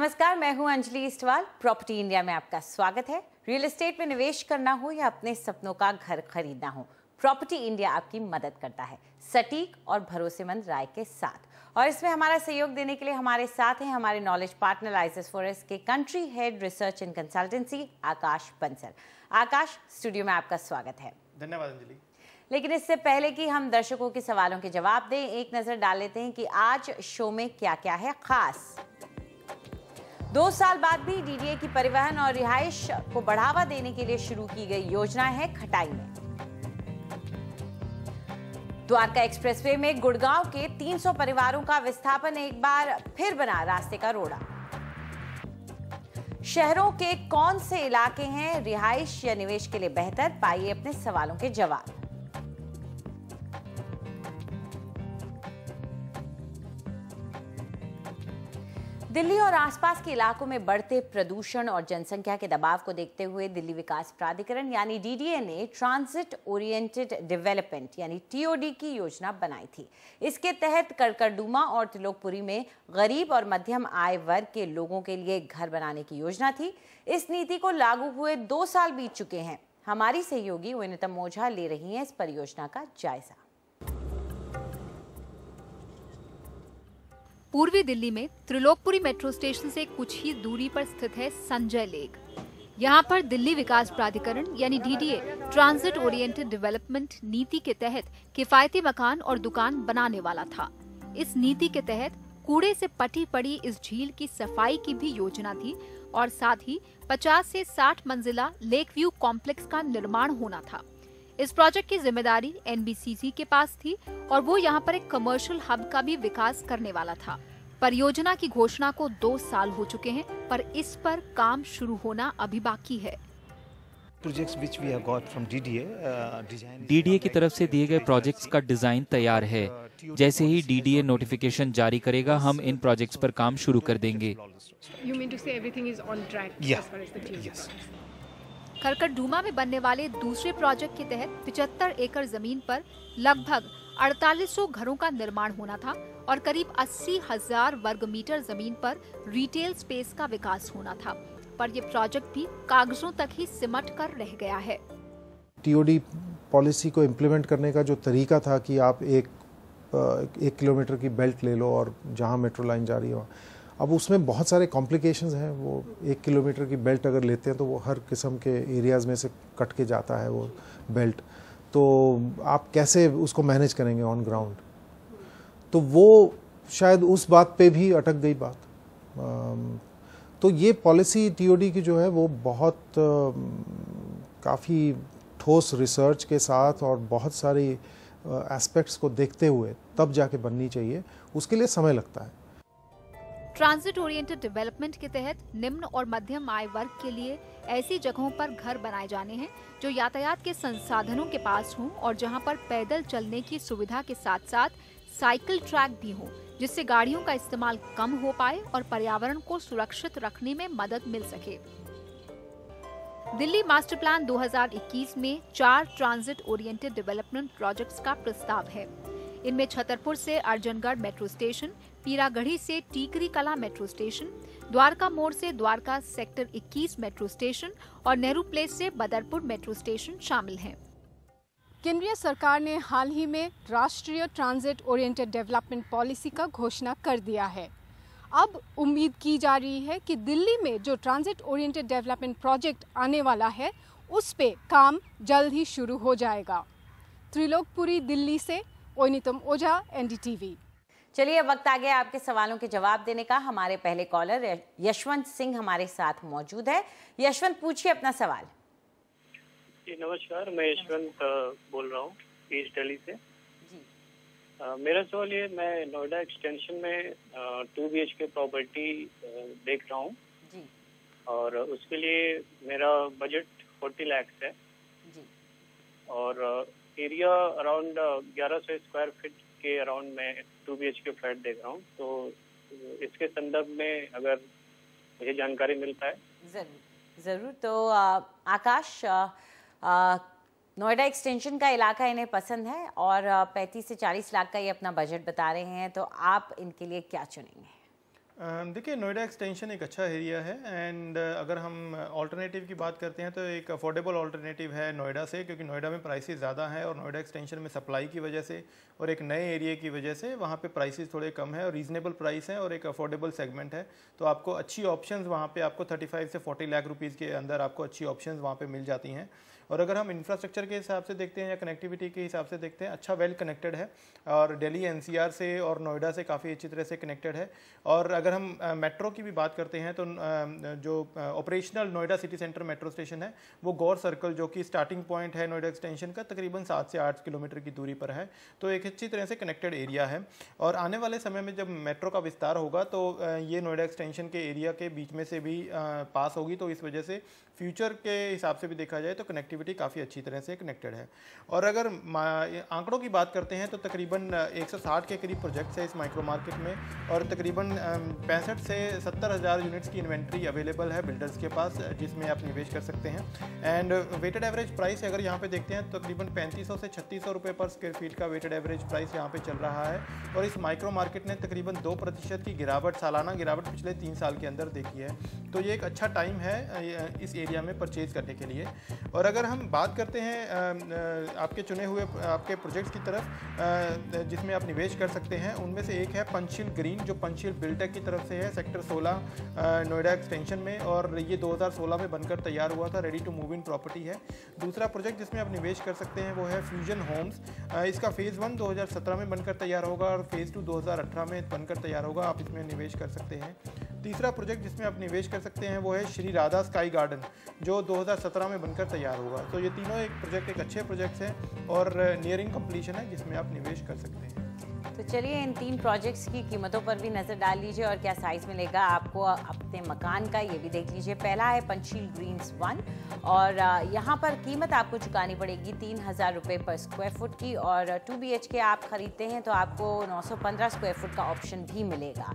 नमस्कार, मैं हूं अंजलि इस्टवाल। प्रॉपर्टी इंडिया में आपका स्वागत है। रियल एस्टेट में निवेश करना हो या अपने सपनों का घर खरीदना हो, प्रॉपर्टी इंडिया आपकी मदद करता है सटीक और भरोसेमंद राय के साथ। और इसमें हमारा सहयोग देने के लिए हमारे साथ हैं हमारे नॉलेज पार्टनर आइसिस फॉरेस्ट के country head research and consultancy Akash Bansal. Akash, studio में आपका स्वागत है। धन्यवाद अंजलि। लेकिन इससे पहले कि हम दर्शकों के सवालों के जवाब दें, एक नजर डाल लेते हैं कि आज शो में क्या क्या है खास। 2 साल बाद भी डीडीए की परिवहन और रिहाइश को बढ़ावा देने के लिए शुरू की गई योजना है खटाई में। द्वारका एक्सप्रेसवे में गुड़गांव के 300 परिवारों का विस्थापन एक बार फिर बना रास्ते का रोड़ा। शहरों के कौन से इलाके हैं रिहाइश या निवेश के लिए बेहतर, पाइए अपने सवालों के जवाब। दिल्ली और आसपास के इलाकों में बढ़ते प्रदूषण और जनसंख्या के दबाव को देखते हुए दिल्ली विकास प्राधिकरण यानी डीडीए ने ट्रांजिट ओरिएंटेड डेवलपमेंट यानी टीओडी की योजना बनाई थी। इसके तहत कड़कड़डूमा और त्रिलोकपुरी में गरीब और मध्यम आय वर्ग के लोगों के लिए घर बनाने की योजना थी। इस नीति को लागू हुए 2 साल बीत चुके हैं। हमारी सहयोगी विनीतम ओझा ले रही हैं इस परियोजना का जायजा। पूर्वी दिल्ली में त्रिलोकपुरी मेट्रो स्टेशन से कुछ ही दूरी पर स्थित है संजय लेक। यहाँ पर दिल्ली विकास प्राधिकरण यानी डीडीए ट्रांजिट ओरिएंटेड डेवलपमेंट नीति के तहत किफायती मकान और दुकान बनाने वाला था। इस नीति के तहत कूड़े से पटी पड़ी इस झील की सफाई की भी योजना थी और साथ ही 50 से 60 मंजिला लेक व्यू कॉम्प्लेक्स का निर्माण होना था। इस प्रोजेक्ट की जिम्मेदारी एनबीसीसी के पास थी और वो यहाँ पर एक कमर्शियल हब का भी विकास करने वाला था। परियोजना की घोषणा को 2 साल हो चुके हैं, पर इस पर काम शुरू होना अभी बाकी है। डीडीए की तरफ से दिए गए प्रोजेक्ट्स का डिजाइन तैयार है। जैसे ही डीडीए नोटिफिकेशन जारी करेगा, हम इन प्रोजेक्ट्स पर काम शुरू कर देंगे। कड़कड़डूमा में बनने वाले दूसरे प्रोजेक्ट के तहत 75 एकड़ जमीन पर लगभग 4800 घरों का निर्माण होना था और करीब 80,000 वर्ग मीटर जमीन पर रिटेल स्पेस का विकास होना था, पर ये प्रोजेक्ट भी कागजों तक ही सिमट कर रह गया है। टीओडी पॉलिसी को इम्प्लीमेंट करने का जो तरीका था कि आप एक किलोमीटर की बेल्ट ले लो और जहाँ मेट्रो लाइन जा रही हो, अब उसमें बहुत सारे कॉम्प्लिकेशंस हैं। वो 1 किलोमीटर की बेल्ट अगर लेते हैं तो वो हर किस्म के एरियाज़ में से कट के जाता है वो बेल्ट, तो आप कैसे उसको मैनेज करेंगे ऑन ग्राउंड। तो वो शायद उस बात पे भी अटक गई बात। तो ये पॉलिसी टीओडी की जो है वो बहुत काफ़ी ठोस रिसर्च के साथ और बहुत सारी एस्पेक्ट्स को देखते हुए तब जाके बननी चाहिए। उसके लिए समय लगता है। ट्रांजिट ओरिएंटेड डेवलपमेंट के तहत निम्न और मध्यम आय वर्ग के लिए ऐसी जगहों पर घर बनाए जाने हैं जो यातायात के संसाधनों के पास हों और जहां पर पैदल चलने की सुविधा के साथ साथ साइकिल ट्रैक भी हो, जिससे गाड़ियों का इस्तेमाल कम हो पाए और पर्यावरण को सुरक्षित रखने में मदद मिल सके। दिल्ली मास्टर प्लान 2021 में 4 ट्रांजिट ओरिएंटेड डेवलपमेंट प्रोजेक्ट्स का प्रस्ताव है। इनमें छतरपुर से अर्जनगढ़ मेट्रो स्टेशन, पीरागढ़ी से टीकरी कला मेट्रो स्टेशन, द्वारका मोड़ से द्वारका सेक्टर 21 मेट्रो स्टेशन और नेहरू प्लेस से बदरपुर मेट्रो स्टेशन शामिल हैं। केंद्रीय सरकार ने हाल ही में राष्ट्रीय ट्रांजिट ओरिएंटेड डेवलपमेंट पॉलिसी का घोषणा कर दिया है। अब उम्मीद की जा रही है कि दिल्ली में जो ट्रांजिट ओरिएंटेड डेवलपमेंट प्रोजेक्ट आने वाला है उस पे काम जल्द ही शुरू हो जाएगा। त्रिलोकपुरी दिल्ली से विनीतम ओझा, एनडीटीवी। चलिए, वक्त आ गया आपके सवालों के जवाब देने का। हमारे पहले कॉलर यशवंत सिंह हमारे साथ मौजूद है। यशवंत, पूछिए अपना सवाल। जी नमस्कार, मैं यशवंत बोल रहा हूँ ईस्ट दिल्ली से। जी। मेरा सवाल ये, मैं नोएडा एक्सटेंशन में 2 BHK प्रॉपर्टी देख रहा हूँ जी, और उसके लिए मेरा बजट 40 लाख है जी, और एरिया अराउंड 1100 स्क्वायर फीट के अराउंड में 2 BHK फ्लैट देख रहा हूँ। तो इसके संदर्भ में अगर मुझे जानकारी मिल पाए। जरूर। तो आकाश, नोएडा एक्सटेंशन का इलाका इन्हें पसंद है और 35 से 40 लाख का ये अपना बजट बता रहे हैं, तो आप इनके लिए क्या चुनेंगे? देखिए, नोएडा एक्सटेंशन एक अच्छा एरिया है एंड अगर हम ऑल्टरनेटिव की बात करते हैं तो एक अफोर्डेबल ऑल्टरनेटिव है नोएडा से, क्योंकि नोएडा में प्राइसेस ज़्यादा हैं और नोएडा एक्सटेंशन में सप्लाई की वजह से और एक नए एरिया की वजह से वहाँ पे प्राइसेस थोड़े कम है और रीज़नेबल प्राइस है और एक अफोर्डेबल सेगमेंट है। तो आपको अच्छी ऑप्शंस वहाँ पे आपको 35 से 40 लाख रुपीज़ के अंदर आपको अच्छी ऑप्शंस वहाँ पे मिल जाती हैं। और अगर हम इंफ्रास्ट्रक्चर के हिसाब से देखते हैं या कनेक्टिविटी के हिसाब से देखते हैं, अच्छा वेल कनेक्टेड है और दिल्ली एनसीआर से और नोएडा से काफ़ी अच्छी तरह से कनेक्टेड है। और अगर हम मेट्रो की भी बात करते हैं तो जो operational Noida city centre metro station है वो गौर सर्कल, जो कि स्टार्टिंग पॉइंट है नोएडा एक्सटेंशन का, तकरीबन 7 से 8 किलोमीटर की दूरी पर है। तो एक अच्छी तरह से कनेक्टेड एरिया है और आने वाले समय में जब मेट्रो का विस्तार होगा तो ये नोएडा एक्सटेंशन के एरिया के बीच में से भी पास होगी। तो इस वजह से फ्यूचर के हिसाब से भी देखा जाए तो कनेक्टिविटी काफ़ी अच्छी तरह से कनेक्टेड है। और अगर आंकड़ों की बात करते हैं तो तकरीबन 160 के करीब प्रोजेक्ट्स है इस माइक्रो मार्केट में और तकरीबन 65 से 70 हज़ार यूनिट्स की इन्वेंट्री अवेलेबल है बिल्डर्स के पास, जिसमें आप निवेश कर सकते हैं। एंड वेटेड एवरेज प्राइस अगर यहाँ पे देखते हैं तो तकरीबन 3500 से 3600 रुपये पर स्क्वायर फीट का वेटेड एवरेज प्राइस यहाँ पे चल रहा है। और इस माइक्रो मार्केट ने तकरीबन 2% की गिरावट, सालाना गिरावट पिछले 3 साल के अंदर देखी है। तो ये एक अच्छा टाइम है इस एरिया में परचेज करने के लिए। और अगर हम बात करते हैं आपके चुने हुए आपके प्रोजेक्ट्स की तरफ जिसमें आप निवेश कर सकते हैं, उनमें से एक है पंचशील ग्रीन, जो पंचशील बिल्टेक की तरफ से है, सेक्टर 16 नोएडा एक्सटेंशन में, और ये 2016 में बनकर तैयार हुआ था, ready to move in property है। दूसरा प्रोजेक्ट जिसमें आप निवेश कर सकते हैं वो है फ्यूजन होम्स। इसका फेज़ 1 2017 में बनकर तैयार होगा और फेज़ 2 2018 में बनकर तैयार होगा, आप इसमें निवेश कर सकते हैं। तीसरा प्रोजेक्ट जिसमें आप निवेश कर सकते हैं वो है श्री राधा स्काई गार्डन, जो 2017 में बनकर तैयार होगा। तो ये तीनों एक अच्छे प्रोजेक्ट्स हैं और नियरिंग कंप्लीशन है जिसमें आप निवेश कर सकते हैं। तो चलिए इन 3 प्रोजेक्ट्स की कीमतों पर भी नज़र डाल लीजिए और क्या साइज़ मिलेगा आपको अपने मकान का, ये भी देख लीजिए। पहला है पंचशील ग्रीन्स 1 और यहाँ पर कीमत आपको चुकानी पड़ेगी 3000 रुपये पर स्क्वायर फुट की, और 2 BHK आप खरीदते हैं तो आपको 915 स्क्वायर फुट का ऑप्शन भी मिलेगा।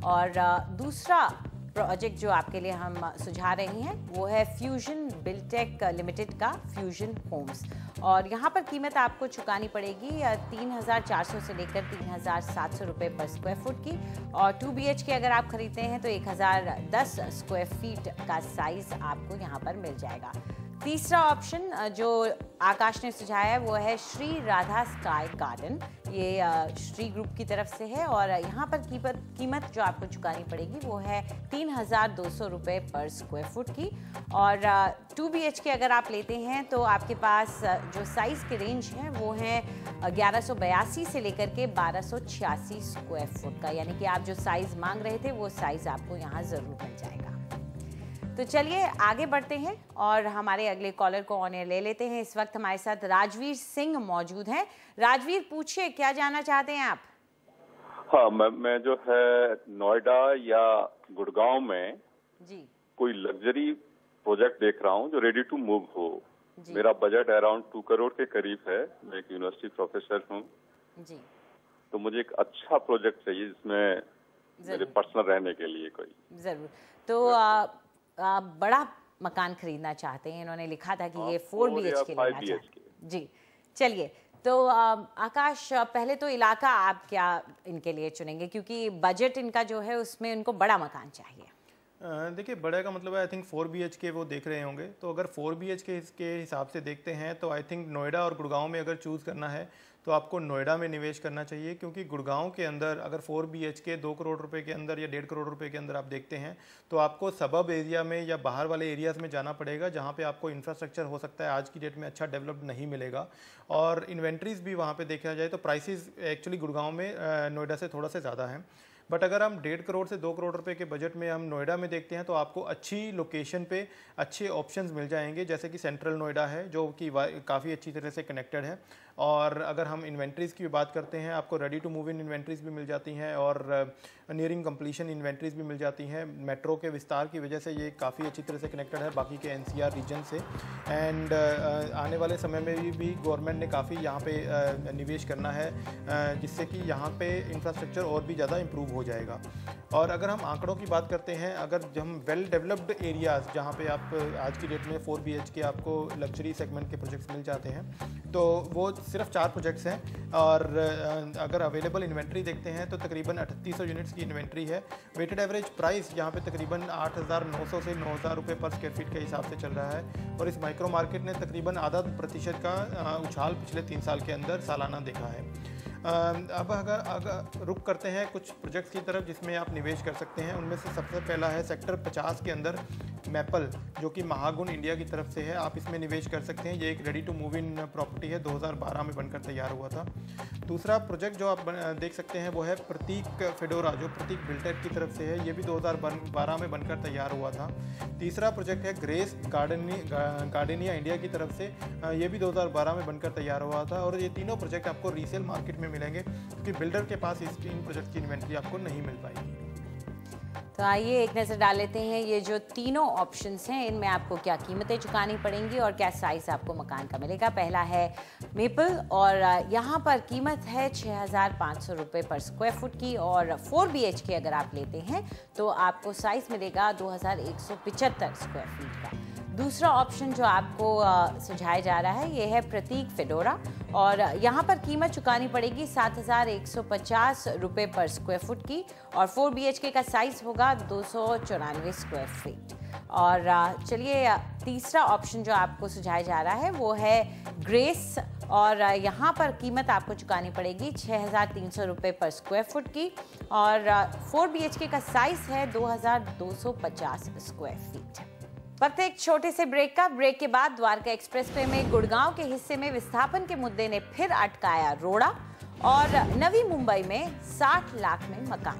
और दूसरा प्रोजेक्ट जो आपके लिए हम सुझा रहे हैं वो है फ्यूजन बिल्टेक लिमिटेड का फ्यूजन होम्स, और यहाँ पर कीमत आपको चुकानी पड़ेगी 3400 से लेकर 3700 रुपये पर स्क्वायर फुट की, और 2 BHK अगर आप खरीदते हैं तो 1010 स्क्वायर फीट का साइज आपको यहाँ पर मिल जाएगा। तीसरा ऑप्शन जो आकाश ने सुझाया है वो है श्री राधा स्काई गार्डन, ये श्री ग्रुप की तरफ से है, और यहाँ पर कीमत जो आपको चुकानी पड़ेगी वो है 3200 रुपये पर स्क्वायर फुट की, और 2 BHK अगर आप लेते हैं तो आपके पास जो साइज़ के रेंज हैं वो हैं 1182 से लेकर के 1286 स्क्वायर फुट का, यानी कि आप जो साइज़ मांग रहे थे वो साइज़ आपको यहाँ ज़रूर मिल जाएगा। तो चलिए आगे बढ़ते हैं और हमारे अगले कॉलर को ऑन एयर ले लेते हैं। इस वक्त हमारे साथ राजवीर सिंह मौजूद हैं। राजवीर, पूछिए क्या जानना चाहते हैं आप? हाँ, मैं जो है नोएडा या गुड़गांव में जी कोई लग्जरी प्रोजेक्ट देख रहा हूँ जो रेडी टू मूव हो। मेरा बजट अराउंड 2 करोड़ के करीब है, मैं एक यूनिवर्सिटी प्रोफेसर हूँ जी, तो मुझे एक अच्छा प्रोजेक्ट चाहिए जिसमें मेरे पर्सनल रहने के लिए कोई। जरूर। तो बड़ा मकान खरीदना चाहते हैं, इन्होंने लिखा था कि ये 4 BHK लेना चाहते हैं। जी, चलिए तो आकाश, पहले तो इलाका आप क्या इनके लिए चुनेंगे, क्योंकि बजट इनका जो है उसमें उनको बड़ा मकान चाहिए। देखिए, बड़े का मतलब है आई थिंक 4 BHK वो देख रहे होंगे, तो अगर 4 BHK के हिसाब से देखते हैं तो आई थिंक नोएडा और गुड़गांव में अगर चूज़ करना है तो आपको नोएडा में निवेश करना चाहिए, क्योंकि गुड़गांव के अंदर अगर 4 BHK 2 करोड़ रुपए के अंदर या 1.5 करोड़ रुपए के अंदर आप देखते हैं तो आपको सबब एरिया में या बाहर वाले एरियाज़ में जाना पड़ेगा, जहाँ पे आपको इंफ्रास्ट्रक्चर हो सकता है आज की डेट में अच्छा डेवलप्ड नहीं मिलेगा, और इन्वेंट्रीज भी वहाँ पे देखा जाए तो प्राइसेस एक्चुअली गुड़गांव में नोएडा से थोड़ा सा ज़्यादा है। बट अगर हम 1.5 करोड़ से 2 करोड़ रुपए के बजट में हम नोएडा में देखते हैं तो आपको अच्छी लोकेशन पे अच्छे ऑप्शंस मिल जाएंगे, जैसे कि सेंट्रल नोएडा है जो कि काफ़ी अच्छी तरह से कनेक्टेड है। और अगर हम इन्वेंट्रीज़ की बात करते हैं, आपको ready to move in inventories भी मिल जाती हैं और नियरिंग कंप्लीशन इन्वेंट्रीज़ भी मिल जाती हैं। मेट्रो के विस्तार की वजह से ये काफ़ी अच्छी तरह से कनेक्टेड है बाकी के NCR रीजन से, एंड आने वाले समय में भी गवर्नमेंट ने काफ़ी यहाँ पे निवेश करना है जिससे कि यहाँ पे इंफ्रास्ट्रक्चर और भी ज़्यादा इम्प्रूव हो जाएगा। और अगर हम आंकड़ों की बात करते हैं, अगर हम वेल डेवलप्ड एरियाज़ जहाँ पे आप आज की डेट में 4 BHK आपको लग्जरी सेगमेंट के प्रोजेक्ट्स मिल जाते हैं, तो वो सिर्फ 4 प्रोजेक्ट्स हैं। और अगर अवेलेबल इन्वेंट्री देखते हैं तो तकरीबन 3800 यूनिट्स की इन्वेंट्री है। वेटेड एवरेज प्राइस यहाँ पे तकरीबन 8900 से 9000 रुपये पर स्क्वायर फीट के हिसाब से चल रहा है। और इस माइक्रो मार्केट ने तकरीबन आधा % का उछाल पिछले 3 साल के अंदर सालाना देखा है। अब अगर रुक करते हैं कुछ प्रोजेक्ट्स की तरफ जिसमें आप निवेश कर सकते हैं, उनमें से सबसे पहला है सेक्टर 50 के अंदर मैपल, जो कि महागुण इंडिया की तरफ से है। आप इसमें निवेश कर सकते हैं। ये एक ready to move in property है, 2012 में बनकर तैयार हुआ था। दूसरा प्रोजेक्ट जो आप देख सकते हैं वो है प्रतीक फेडोरा, जो प्रतीक बिल्टेक की तरफ से है। ये भी 2012 में बनकर तैयार हुआ था। तीसरा प्रोजेक्ट है ग्रेस गार्डेनिया इंडिया की तरफ से, ये भी 2012 में बनकर तैयार हुआ था। और ये तीनों प्रोजेक्ट आपको रीसेल मार्केट में मिलेंगे क्योंकि बिल्डर के पास इन प्रोजेक्ट की इन्वेंट्री आपको नहीं मिल पाएगी। तो आइए एक नज़र डाल लेते हैं ये जो तीनों ऑप्शंस हैं, इनमें आपको क्या कीमतें चुकानी पड़ेंगी और क्या साइज़ आपको मकान का मिलेगा। पहला है मेपल और यहाँ पर कीमत है 6500 रुपये पर स्क्वायर फुट की। और 4 BHK अगर आप लेते हैं तो आपको साइज़ मिलेगा 2175 स्क्वायर फीट का। दूसरा ऑप्शन जो आपको सुझाया जा रहा है ये है प्रतीक फेडोरा और यहाँ पर कीमत चुकानी पड़ेगी 7150 रुपये पर स्क्वायर फुट की। और 4 BHK का साइज़ होगा 294 स्क्वायर फीट। और चलिए तीसरा ऑप्शन जो आपको सुझाया जा रहा है वो है ग्रेस और यहाँ पर कीमत आपको चुकानी पड़ेगी 6300 रुपये पर स्क्वायर फुट की। और 4 BHK का साइज़ है 2250 स्क्वायर फीट। वक्त एक छोटे से ब्रेक का। ब्रेक के बाद द्वारका एक्सप्रेसवे में गुड़गांव के हिस्से में विस्थापन के मुद्दे ने फिर अटकाया रोड़ा और नवी मुंबई में 60 लाख में मकान।